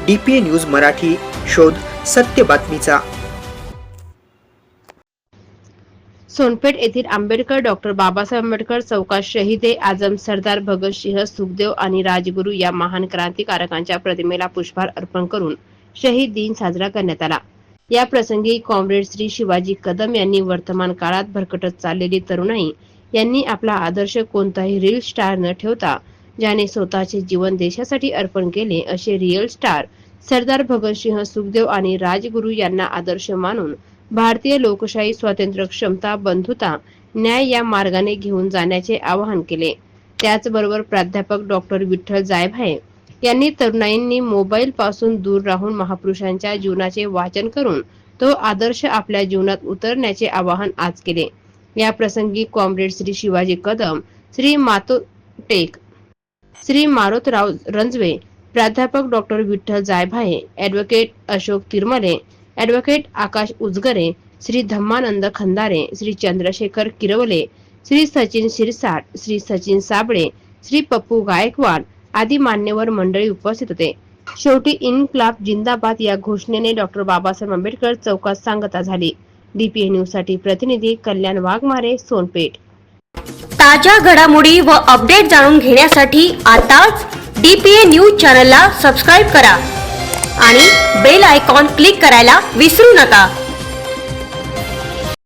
DPA news Marathi, शोध सत्य बातमीचा। सोनपेठ येथील आंबेडकर डॉक्टर बाबासाहेब आंबेडकर चौकात शहीद ए आजम सरदार भगतसिंह सुखदेव आणि राजगुरू या महान क्रांतिकारकांच्या प्रतिमेला पुष्पहार अर्पण करून शहीद दिन साजरा करण्यात आला। या प्रसंगी कॉम्रेड श्री शिवाजी कदम यांनी वर्तमान काळात भरकटत चाललेली तरुणाई यांनी आपला आदर्श कोणताही रील स्टार न ठेवता ज्याने स्वतःचे जीवन देशासाठी अर्पण केले असे रिअल स्टार सरदार भगतसिंह सुखदेव आणि राजगुरू यांना आदर्श मानून भारतीय लोकशाही, स्वातंत्र्य, क्षमता, बंधुता, न्याय या मार्गाने घेऊन जाण्याचे आवाहन केले। त्याचबरोबर प्राध्यापक डॉक्टर विठ्ठल जायभाये यांनी तरुणाईंनी मोबाईल पासून दूर राहून महापुरुषांच्या जीवनाचे वाचन करून तो आदर्श आपल्या जीवनात उतरण्याचे आवाहन आज केले। या प्रसंगी कॉम्रेड श्री शिवाजी कदम, श्री मातोटेक, श्री मारोतराव रंजवे, प्राध्यापक doctor Vitthal Jaybhaye, advocate Ashok तिरमले, advocate आकाश उजगरे, श्री धम्मानंद खंदारे, श्री चंद्रशेखर किरवले, श्री सचिन शिरसाट, श्री सचिन साबळे, श्री पप्पू गायकवाड आदी मान्यवर मंडळी उपस्थित होते। शेवटी इन्क्लाब जिंदाबाद या घोषणेने डॉक्टर बाबासाहेब आंबेडकर चौकात सांगता झाली। DPA न्यूज साठी प्रतिनिधी कल्याण वाघमारे, सोनपेठ। ताज्या घडामोडी व अपडेट जाणून घेण्यासाठी आताच DPA न्यूज चॅनलला सबस्क्राइब करा आणि बेल आयकॉन क्लिक करायला विसरू नका।